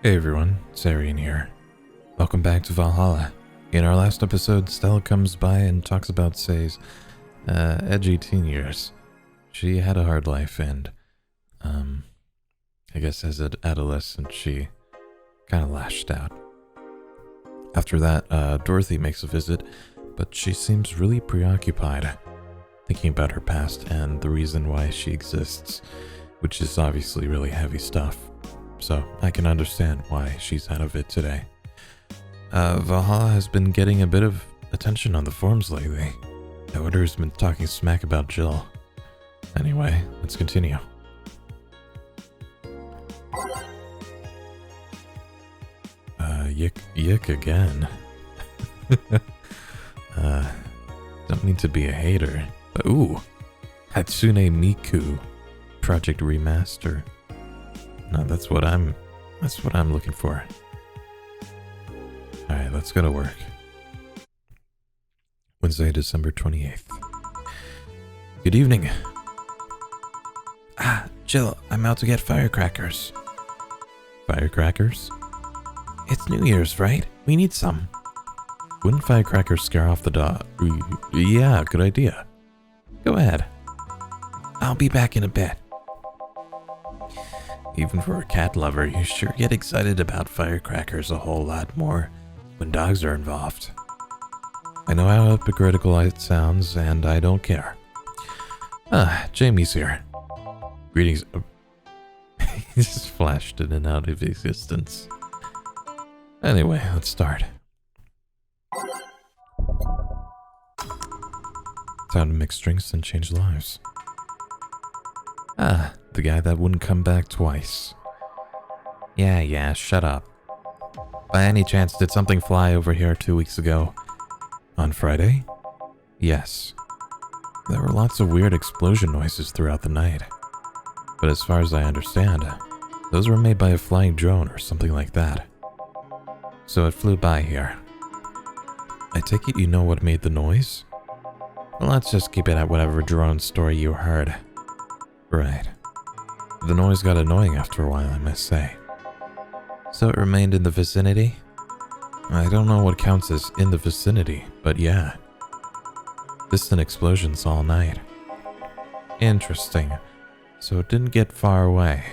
Hey everyone, Serien here. Welcome back to Valhalla. In our last episode, Stella comes by and talks about Say's edgy teen years. She had a hard life and, I guess as an adolescent she kind of lashed out. After that, Dorothy makes a visit, but she seems really preoccupied, thinking about her past and the reason why she exists, which is obviously really heavy stuff. So I can understand why she's out of it today. Valhalla has been getting a bit of attention on the forums lately. The Order's been talking smack about Jill. Anyway, let's continue. Yick again. Don't mean to be a hater, but ooh, Hatsune Miku Project Remaster. No, that's what I'm looking for. Alright, let's go to work. Wednesday, December 28th. Good evening. Jill, I'm out to get firecrackers. Firecrackers? It's New Year's, right? We need some. Wouldn't firecrackers scare off the dog? Yeah, good idea. Go ahead. I'll be back in a bit. Even for a cat lover, you sure get excited about firecrackers a whole lot more when dogs are involved. I know how hypocritical it sounds, and I don't care. Jamie's here. Greetings. He just flashed in and out of existence. Anyway, let's start. Time to mix drinks and change lives. The guy that wouldn't come back twice. Yeah, shut up. By any chance, did something fly over here 2 weeks ago? On Friday? Yes. There were lots of weird explosion noises throughout the night. But as far as I understand, those were made by a flying drone or something like that. So it flew by here. I take it you know what made the noise? Well, let's just keep it at whatever drone story you heard. Right. The noise got annoying after a while, I must say. So it remained in the vicinity? I don't know what counts as in the vicinity, but yeah. Distant explosions all night. Interesting. So it didn't get far away.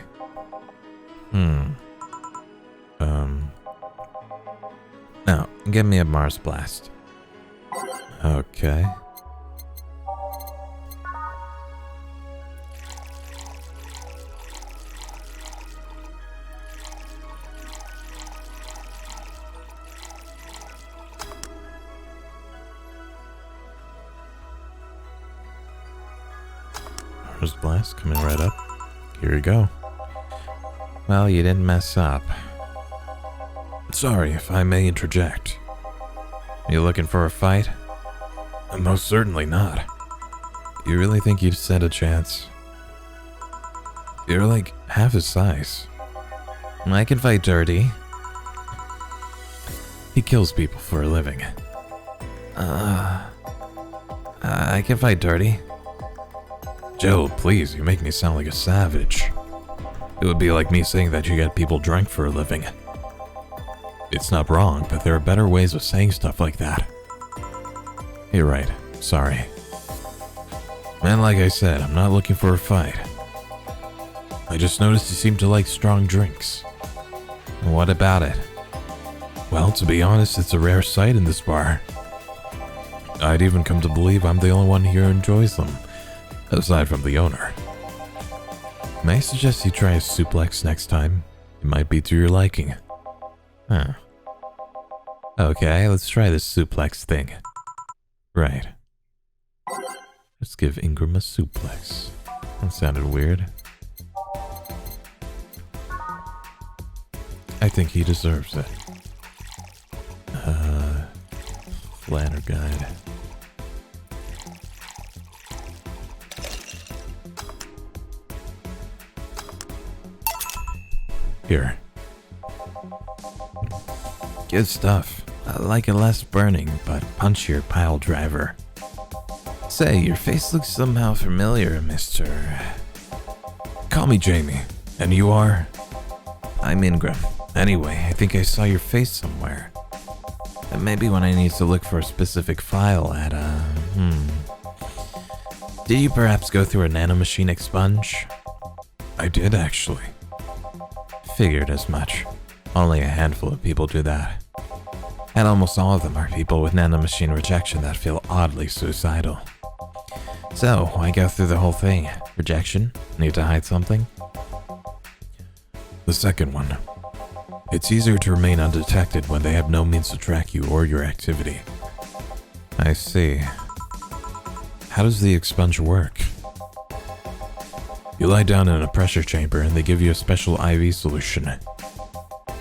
Now, give me a Mars blast. Okay. Mars blast coming right up. Here we go. Well, you didn't mess up. Sorry if I may interject. You looking for a fight? Most certainly not. You really think you'd stand a chance? You're like half his size. I can fight Dirty. He kills people for a living. I can fight Dirty. Jill, please, you make me sound like a savage. It would be like me saying that you get people drunk for a living. It's not wrong, but there are better ways of saying stuff like that. You're right, sorry. Man, like I said, I'm not looking for a fight. I just noticed you seem to like strong drinks. And what about it? Well, to be honest, it's a rare sight in this bar. I'd even come to believe I'm the only one here who enjoys them, aside from the owner. May I suggest you try a suplex next time? It might be to your liking. Huh. Okay, let's try this suplex thing. Right. Let's give Ingram a suplex. That sounded weird. I think he deserves it. Flanner guide. Here. Good stuff. I like it less burning, but punchier pile driver. Say, your face looks somehow familiar, Mr. Call me Jamie. And you are? I'm Ingram. Anyway, I think I saw your face somewhere. And maybe when I need to look for a specific file at Did you perhaps go through a nanomachine expunge? I did, actually. Figured as much. Only a handful of people do that. And almost all of them are people with nanomachine rejection that feel oddly suicidal. So, why go through the whole thing? Rejection? Need to hide something? The second one. It's easier to remain undetected when they have no means to track you or your activity. I see. How does the expunge work? You lie down in a pressure chamber and they give you a special IV solution.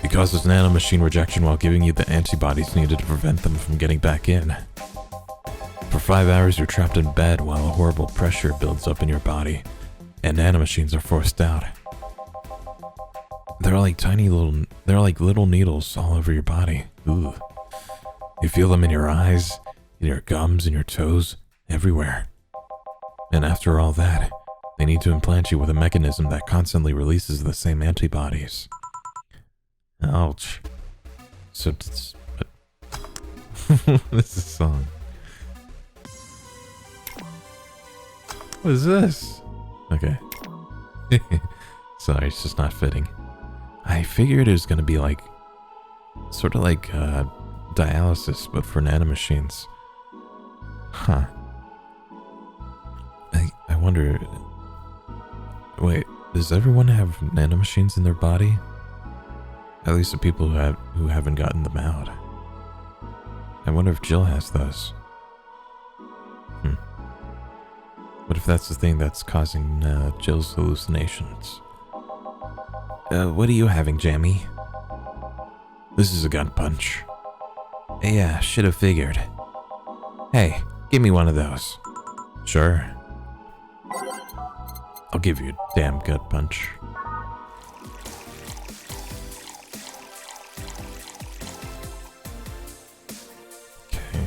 It causes nanomachine rejection while giving you the antibodies needed to prevent them from getting back in. For 5 hours you're trapped in bed while a horrible pressure builds up in your body, and nanomachines are forced out. They're like little needles all over your body. Ooh. You feel them in your eyes, in your gums, in your toes, everywhere. And after all that, they need to implant you with a mechanism that constantly releases the same antibodies. Ouch. So, this is a song. What is this? Okay. Sorry, it's just not fitting. I figured it was gonna be like, sort of like dialysis, but for nanomachines. Huh. I wonder. Wait, does everyone have nanomachines in their body? At least the people who haven't gotten them out. I wonder if Jill has those. What if that's the thing that's causing Jill's hallucinations? What are you having, Jamie? This is a gun punch. Yeah, should have figured. Hey, give me one of those. Sure. I'll give you a damn gut punch. Okay.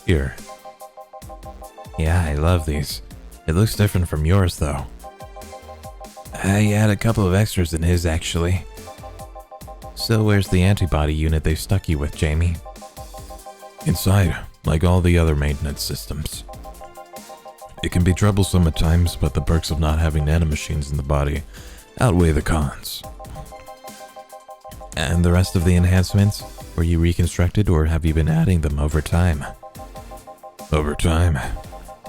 Here. Yeah, I love these. It looks different from yours, though. He had a couple of extras in his, actually. So where's the antibody unit they stuck you with, Jamie? Inside, like all the other maintenance systems. It can be troublesome at times, but the perks of not having nanomachines in the body outweigh the cons. And the rest of the enhancements? Were you reconstructed, or have you been adding them over time? Over time.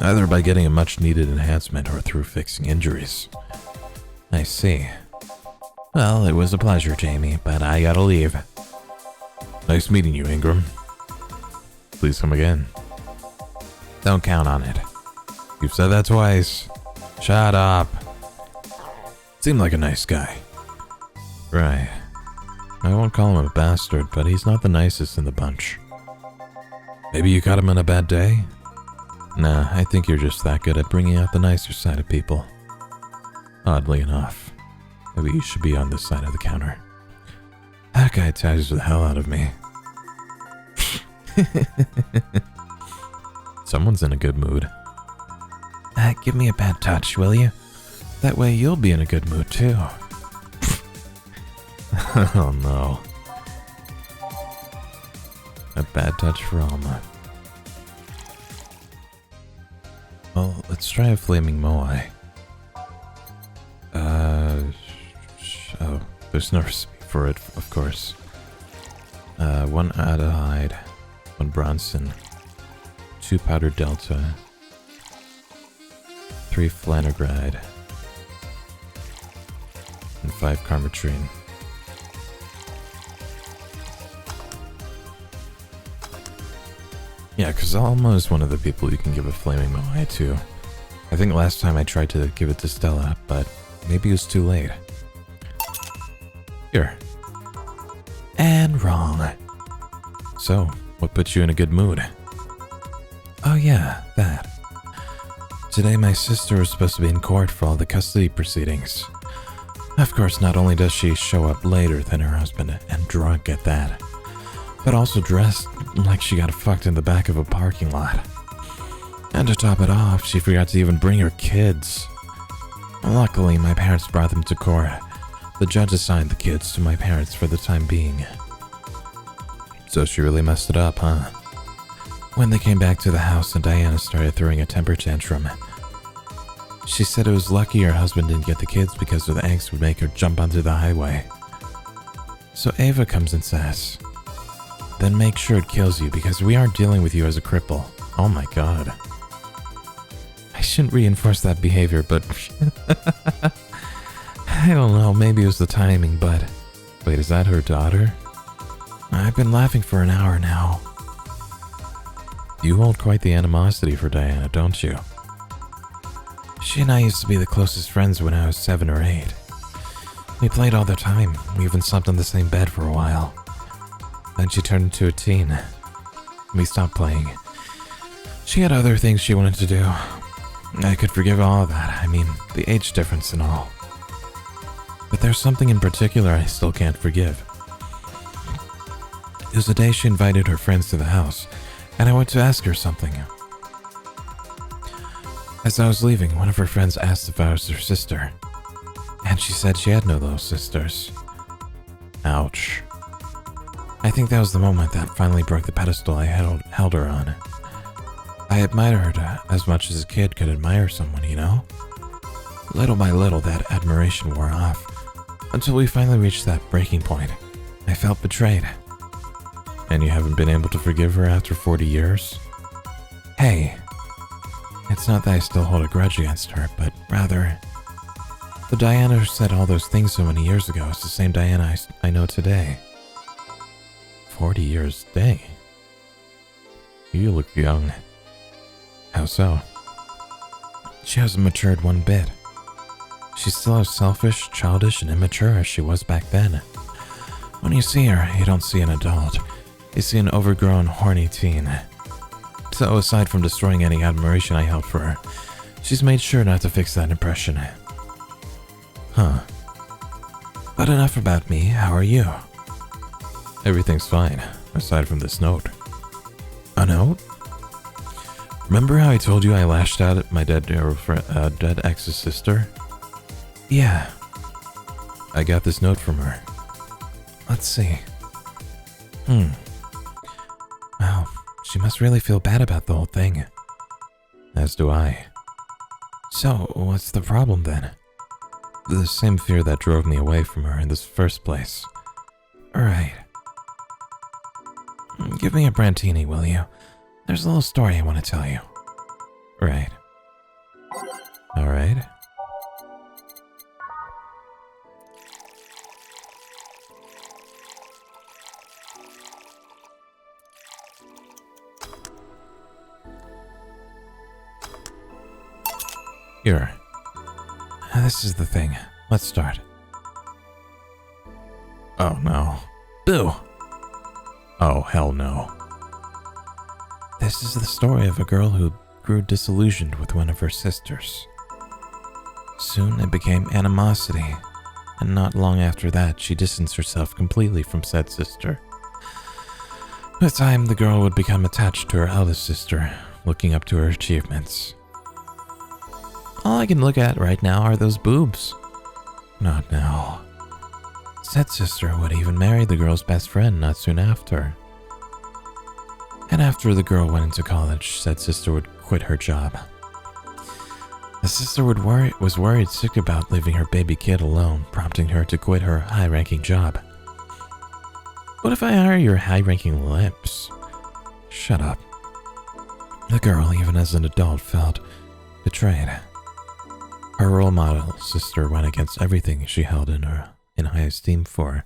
Either by getting a much-needed enhancement or through fixing injuries. I see. Well, it was a pleasure, Jamie, but I gotta leave. Nice meeting you, Ingram. Please come again. Don't count on it. You've said that twice. Shut up. Seemed like a nice guy. Right. I won't call him a bastard, but he's not the nicest in the bunch. Maybe you caught him on a bad day? Nah, I think you're just that good at bringing out the nicer side of people. Oddly enough. Maybe you should be on this side of the counter. That guy ties the hell out of me. Someone's in a good mood. Give me a bad touch, will you? That way you'll be in a good mood too. Oh no. A bad touch for Alma. Well, let's try a flaming moai. Oh, there's no recipe for it, of course. 1 Adahide, 1 Bronson, 2 Powdered Delta, 3 Flanagride, and 5 Carmetrine. Yeah, because Alma is one of the people you can give a flaming moai to. I think last time I tried to give it to Stella, but maybe it was too late. Here. And wrong. So, what put you in a good mood? Oh yeah, that. Today my sister was supposed to be in court for all the custody proceedings. Of course, not only does she show up later than her husband, and drunk at that, but also dressed like she got fucked in the back of a parking lot. And to top it off, she forgot to even bring her kids. Luckily, my parents brought them to court. The judge assigned the kids to my parents for the time being. So she really messed it up, huh? When they came back to the house and Diana started throwing a temper tantrum, she said it was lucky her husband didn't get the kids because the angst would make her jump onto the highway. So Ava comes and says, "Then make sure it kills you because we aren't dealing with you as a cripple." Oh my god. I shouldn't reinforce that behavior, but I don't know, maybe it was the timing, but... Wait, is that her daughter? I've been laughing for an hour now. You hold quite the animosity for Diana, don't you? She and I used to be the closest friends when I was 7 or 8. We played all the time. We even slept on the same bed for a while. Then she turned into a teen. We stopped playing. She had other things she wanted to do. I could forgive all of that. I mean, the age difference and all. But there's something in particular I still can't forgive. It was the day she invited her friends to the house, and I went to ask her something. As I was leaving, one of her friends asked if I was her sister, and she said she had no those sisters. Ouch. I think that was the moment that finally broke the pedestal I held her on. I admired her as much as a kid could admire someone, you know? Little by little, that admiration wore off, until we finally reached that breaking point. I felt betrayed. And you haven't been able to forgive her after 40 years? Hey, it's not that I still hold a grudge against her, but rather, the Diana who said all those things so many years ago is the same Diana I know today. 40 years, dang. You look young. How so? She hasn't matured one bit. She's still as selfish, childish, and immature as she was back then. When you see her, you don't see an adult. You see an overgrown, horny teen. So aside from destroying any admiration I held for her, she's made sure not to fix that impression. Huh. But enough about me, how are you? Everything's fine, aside from this note. A note? Remember how I told you I lashed out at my dead ex's sister? Yeah. I got this note from her. Let's see. Wow, she must really feel bad about the whole thing. As do I. So, what's the problem then? The same fear that drove me away from her in the first place. Alright. Give me a Brantini, will you? There's a little story I want to tell you. Right. Alright. Here. This is the thing. Let's start. Oh no. Boo! Oh, hell no. This is the story of a girl who grew disillusioned with one of her sisters. Soon it became animosity, and not long after that she distanced herself completely from said sister. With time, the girl would become attached to her eldest sister, looking up to her achievements. All I can look at right now are those boobs. Not now. Said sister would even marry the girl's best friend not soon after. And after the girl went into college, said sister would quit her job. The sister was worried sick about leaving her baby kid alone, prompting her to quit her high-ranking job. What if I hire your high-ranking lips? Shut up. The girl, even as an adult, felt betrayed. Her role model sister went against everything she held in high esteem for.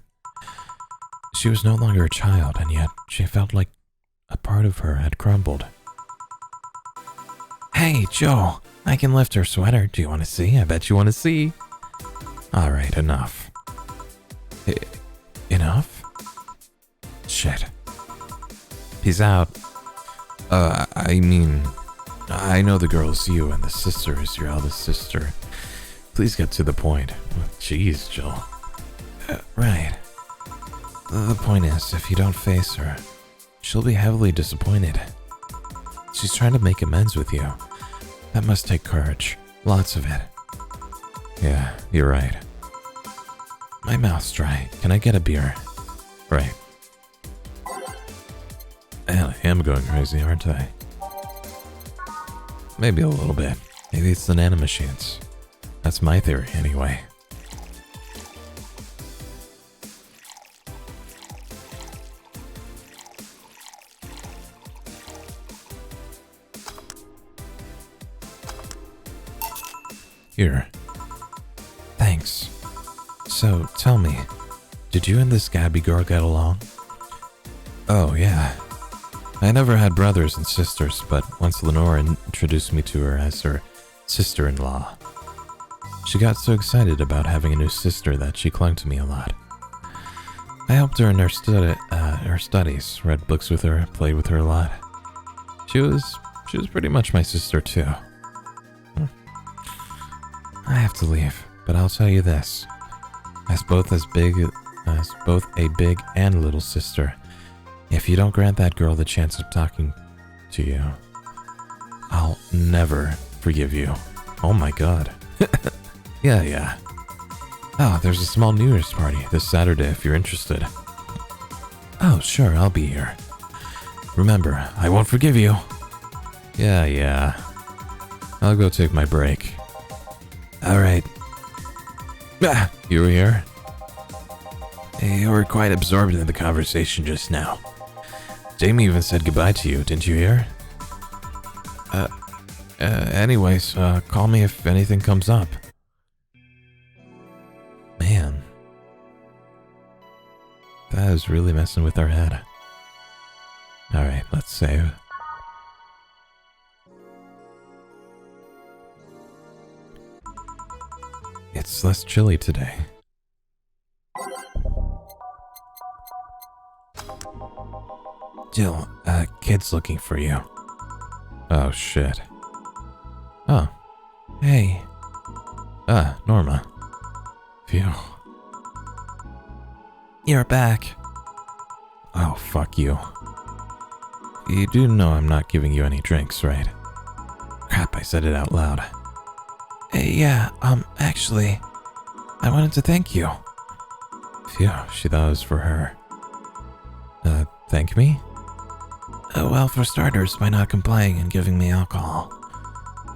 She was no longer a child, and yet she felt like a part of her had crumbled. Hey, Joe, I can lift her sweater. Do you want to see? I bet you want to see. Alright, enough. Enough? Shit. Peace out. I mean, I know the girl is you and the sister is your eldest sister. Please get to the point. Jeez, Jill. Right. The point is, if you don't face her, she'll be heavily disappointed. She's trying to make amends with you. That must take courage. Lots of it. Yeah, you're right. My mouth's dry. Can I get a beer? Right. Man, I am going crazy, aren't I? Maybe a little bit. Maybe it's the nanomachines. That's my theory, anyway. Here. Thanks. So, tell me, did you and this Gabby girl get along? Oh, yeah. I never had brothers and sisters, but once Lenore introduced me to her as her sister-in-law. She got so excited about having a new sister that she clung to me a lot. I helped her in her studies, read books with her, played with her a lot. She was pretty much my sister too. I have to leave, but I'll tell you this. As both a big and little sister, if you don't grant that girl the chance of talking to you, I'll never forgive you. Oh my god. Yeah. Oh, there's a small New Year's party this Saturday if you're interested. Oh, sure, I'll be here. Remember, I won't forgive you. Yeah. I'll go take my break. Alright. You were here? You were quite absorbed in the conversation just now. Jamie even said goodbye to you, didn't you hear? Anyways, call me if anything comes up. Man. That is really messing with our head. Alright, let's save. It's less chilly today. Jill, kid's looking for you. Oh, shit. Oh. Hey. Norma. Phew. You're back. Oh, fuck you. You do know I'm not giving you any drinks, right? Crap, I said it out loud. Yeah, actually, I wanted to thank you. Phew, she thought it was for her. Thank me? Well, for starters, by not complying and giving me alcohol.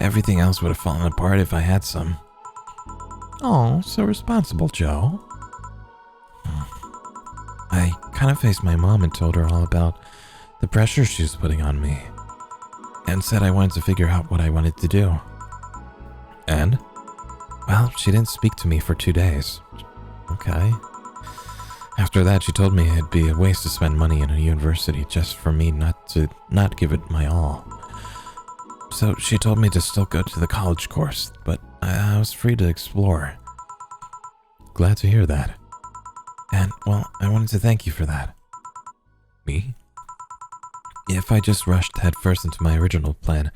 Everything else would have fallen apart if I had some. Oh, so responsible, Joe. I kind of faced my mom and told her all about the pressure she was putting on me, and said I wanted to figure out what I wanted to do. And? Well, she didn't speak to me for 2 days. Okay. After that, she told me it'd be a waste to spend money in a university just for me not give it my all. So she told me to still go to the college course, but I was free to explore. Glad to hear that. And, well, I wanted to thank you for that. Me? If I just rushed headfirst into my original plan,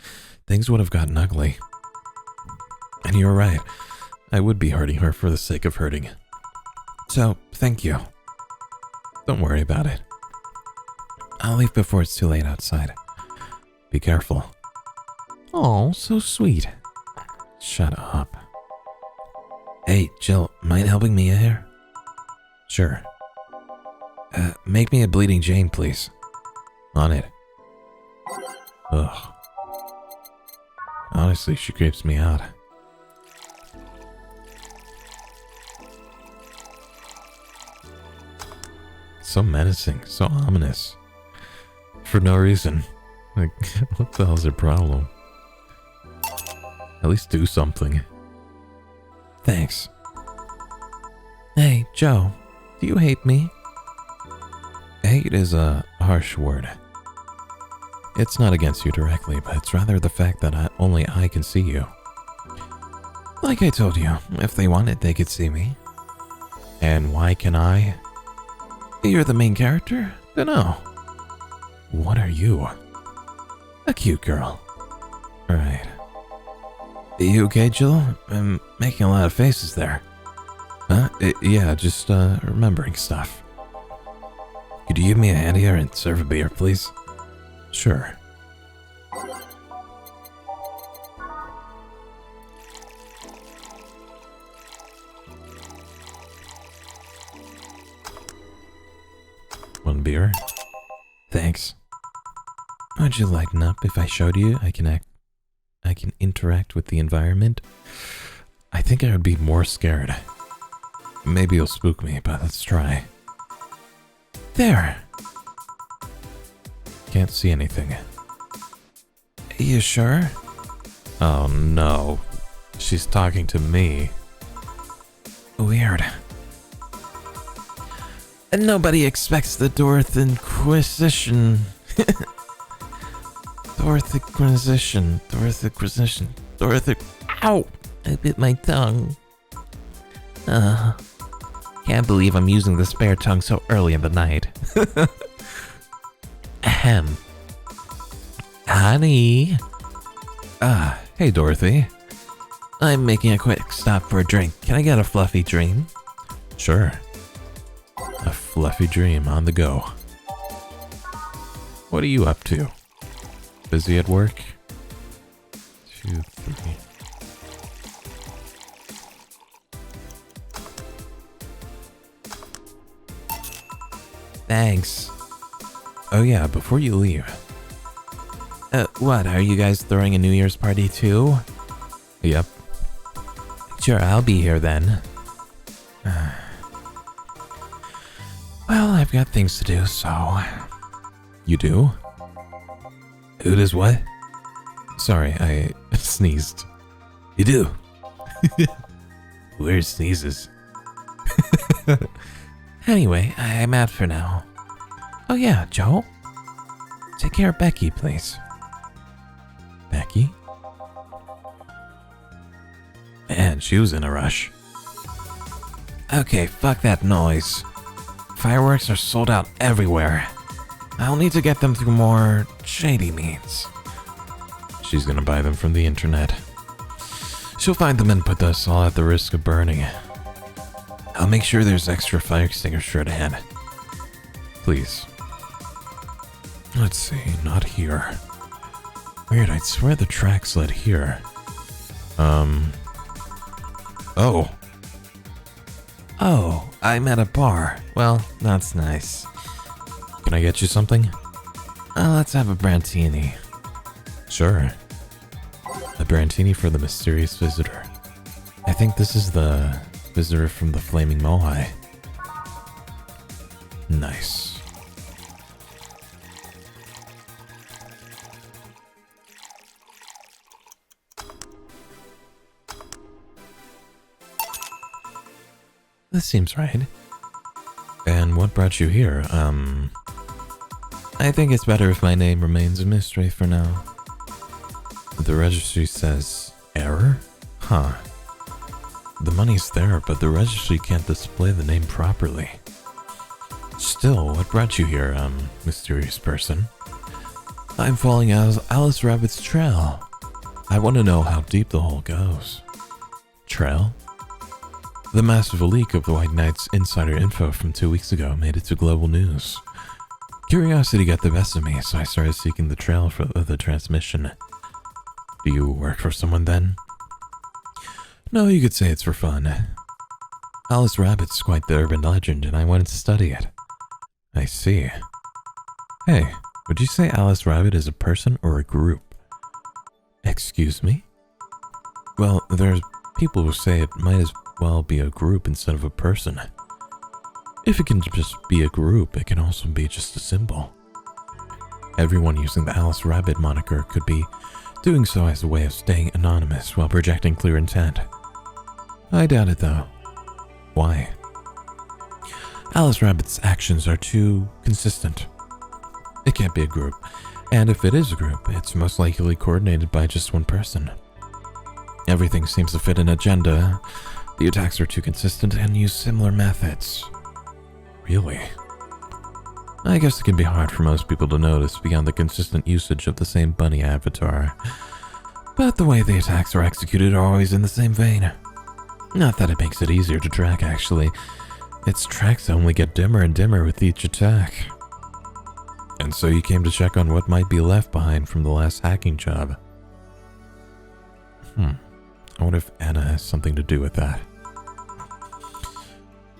things would have gotten ugly. And you were right. I would be hurting her for the sake of hurting. So, thank you. Don't worry about it. I'll leave before it's too late outside. Be careful. Oh, so sweet. Shut up. Hey, Jill, mind helping Mia here? Sure. Make me a bleeding Jane, please. On it. Ugh. Honestly, she creeps me out. So menacing, so ominous. For no reason. Like, what the hell's their problem? At least do something. Thanks. Hey, Joe, do you hate me? Hate is a harsh word. It's not against you directly, but it's rather the fact that only I can see you. Like I told you, if they wanted, they could see me. And why can I? You're the main character? Dunno. What are you? A cute girl. Right. You okay, Jill? I'm making a lot of faces there. Huh? Yeah, just remembering stuff. Could you give me a hand here and serve a beer, please? Sure. some beer? Thanks. Would you lighten up if I showed you I can interact with the environment? I think I would be more scared. Maybe you'll spook me, but let's try. There! Can't see anything. You sure? Oh no. She's talking to me. Weird. Nobody expects the Dorothy Inquisition. Dorothy. Ow! I bit my tongue. Can't believe I'm using the spare tongue so early in the night. Ahem. Honey. Hey Dorothy. I'm making a quick stop for a drink. Can I get a fluffy dream? Sure. A fluffy dream on the go. What are you up to? Busy at work? 2, 3. Thanks. Oh yeah, before you leave. What, are you guys throwing a New Year's party too? Yep. Sure, I'll be here then. Well, I've got things to do, so... You do? Who does what? Sorry, I sneezed. You do? Weird sneezes. Anyway, I'm out for now. Oh yeah, Joe? Take care of Becky, please. Becky? Man, she was in a rush. Okay, fuck that noise. Fireworks are sold out everywhere. I'll need to get them through more shady means. She's gonna buy them from the internet. She'll find them and put us all at the risk of burning. I'll make sure there's extra fire extinguisher at hand. Please. Let's see, not here. Weird, I'd swear the tracks led here. Oh. Oh, I'm at a bar. Well, that's nice. Can I get you something? Let's have a Brantini. Sure. A Brantini for the mysterious visitor. I think this is the visitor from the Flaming Mohai. Nice. This seems right. And what brought you here? I think it's better if my name remains a mystery for now. The registry says error? Huh. The money's there, but the registry can't display the name properly. Still, what brought you here, mysterious person? I'm following Alice Rabbit's trail. I want to know how deep the hole goes. Trail? The massive leak of the White Knight's insider info from 2 weeks ago made it to global news. Curiosity got the best of me, so I started seeking the trail for the transmission. Do you work for someone then? No, you could say it's for fun. Alice Rabbit's quite the urban legend, and I wanted to study it. I see. Hey, would you say Alice Rabbit is a person or a group? Excuse me? Well, there's people who say it might as well be a group instead of a person. If it can just be a group, it can also be just a symbol. Everyone using the Alice Rabbit moniker could be doing so as a way of staying anonymous while projecting clear intent. I doubt it though. Why? Alice Rabbit's actions are too consistent. It can't be a group, and if it is a group, it's most likely coordinated by just one person. Everything seems to fit an agenda. The attacks are too consistent and use similar methods. Really? I guess it can be hard for most people to notice beyond the consistent usage of the same bunny avatar. But the way the attacks are executed are always in the same vein. Not that it makes it easier to track, actually. Its tracks only get dimmer and dimmer with each attack. And so you came to check on what might be left behind from the last hacking job. I wonder if Anna has something to do with that.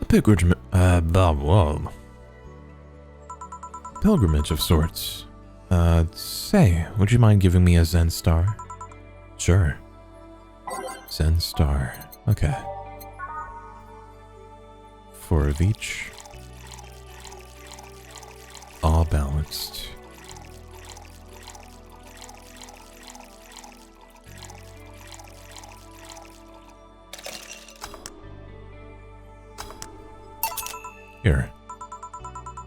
A pilgrimage, pilgrimage of sorts. Say, would you mind giving me a Zen star? Sure. Zen star. Okay. 4 of each. All balanced. Here.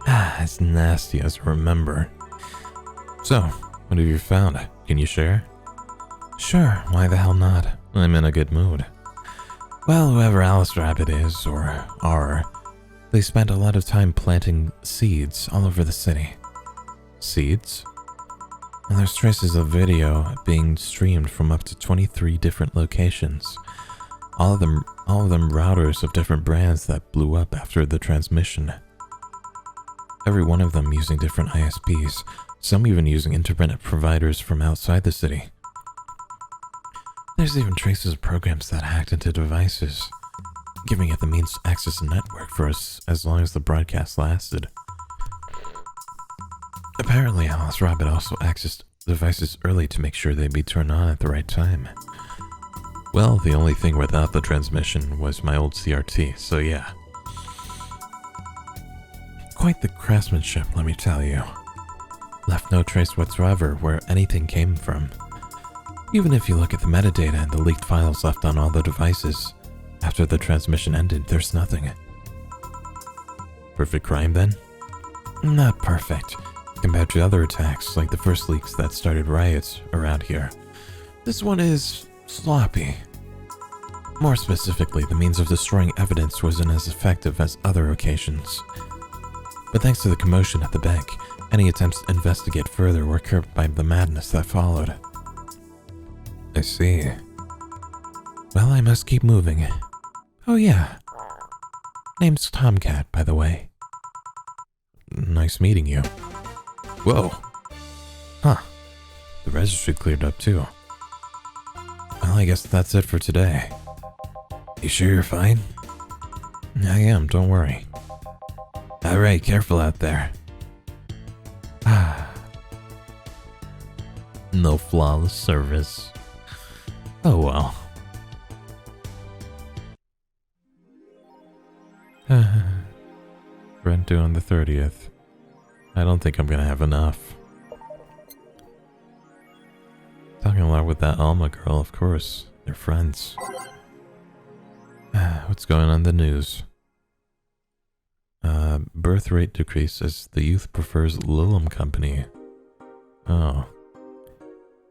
As nasty as I remember. So, what have you found? Can you share? Sure, why the hell not? I'm in a good mood. Well, whoever Alice Rabbit is, or are, they spent a lot of time planting seeds all over the city. Seeds? And there's traces of video being streamed from up to 23 different locations. All of them routers of different brands that blew up after the transmission. Every one of them using different ISPs, some even using internet providers from outside the city. There's even traces of programs that hacked into devices, giving it the means to access a network for us as long as the broadcast lasted. Apparently, Alice Rabbit also accessed devices early to make sure they'd be turned on at the right time. Well, the only thing without the transmission was my old CRT, so yeah. Quite the craftsmanship, let me tell you. Left no trace whatsoever where anything came from. Even if you look at the metadata and the leaked files left on all the devices, after the transmission ended, there's nothing. Perfect crime then? Not perfect, compared to other attacks like the first leaks that started riots around here. This one is sloppy. More specifically, the means of destroying evidence wasn't as effective as other occasions. But thanks to the commotion at the bank, any attempts to investigate further were curbed by the madness that followed. I see. Well, I must keep moving. Oh yeah. Name's Tomcat, by the way. Nice meeting you. Whoa. Huh. The registry cleared up too. Well, I guess that's it for today. You sure you're fine? I am, don't worry. Alright, careful out there. No flawless service. Oh well. Rent due on the 30th. I don't think I'm gonna have enough. Talking a lot with that Alma girl, of course. They're friends. What's going on in the news? Birth rate decrease as the youth prefers Lilum Company. Oh.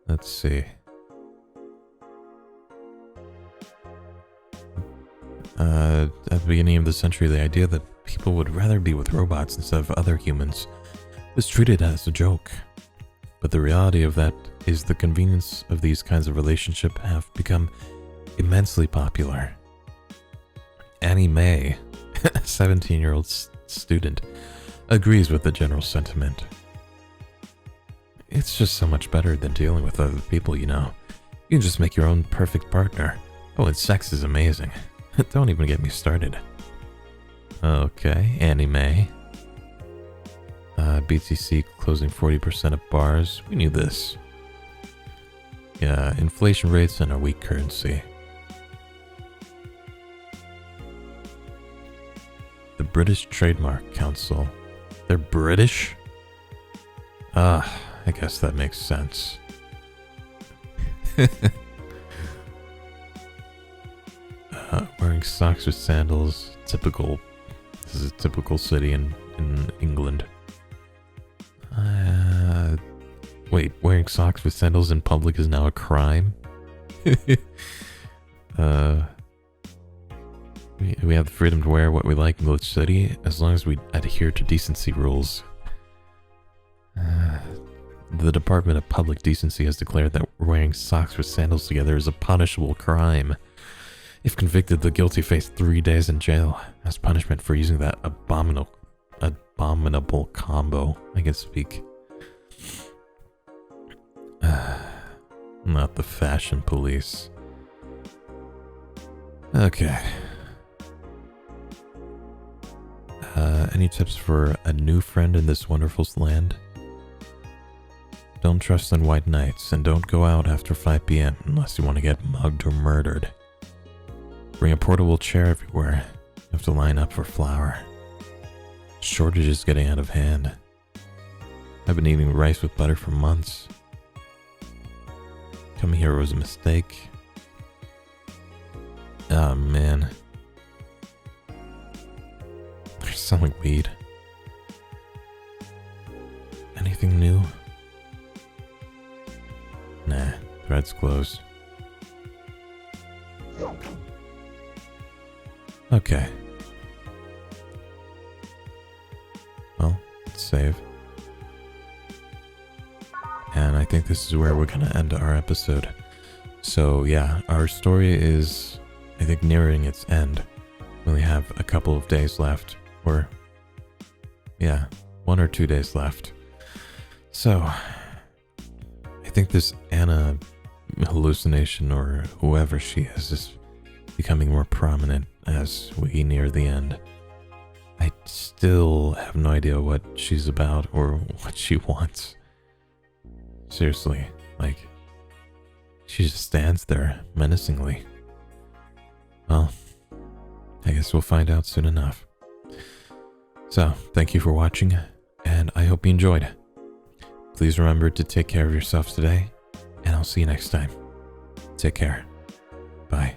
Let's see. At the beginning of the century, the idea that people would rather be with robots instead of other humans was treated as a joke. But the reality of that is the convenience of these kinds of relationships have become immensely popular. Annie Mae, a 17-year-old student, agrees with the general sentiment. It's just so much better than dealing with other people, you know. You can just make your own perfect partner. Oh, and sex is amazing. Don't even get me started. Okay, Annie Mae. BTC closing 40% of bars. We knew this. Yeah, inflation rates and a weak currency. The British Trademark Council. They're British? I guess that makes sense. Wearing socks with sandals. Typical. This is a typical city in England. Wait, wearing socks with sandals in public is now a crime? We have the freedom to wear what we like in the city as long as we adhere to decency rules. The Department of Public Decency has declared that wearing socks with sandals together is a punishable crime. If convicted, the guilty face 3 days in jail as punishment for using that abominable combo. I can speak. Not the fashion police. Okay. Any tips for a new friend in this wonderful land? Don't trust in white nights, and don't go out after 5 p.m. unless you want to get mugged or murdered. Bring a portable chair everywhere. You have to line up for flour. Shortage is getting out of hand. I've been eating rice with butter for months. Coming here was a mistake. Oh man. They sound like weed. Anything new? Nah, thread's closed. Okay. Well, let's save. And I think this is where we're gonna end our episode. So yeah, our story is, I think, nearing its end. We only have a couple of days left. Or, yeah, 1 or 2 days left. So, I think this Anna hallucination, or whoever she is becoming more prominent as we near the end. I still have no idea what she's about or what she wants. Seriously, like, she just stands there menacingly. Well, I guess we'll find out soon enough. So, thank you for watching, and I hope you enjoyed. Please remember to take care of yourselves today, and I'll see you next time. Take care. Bye.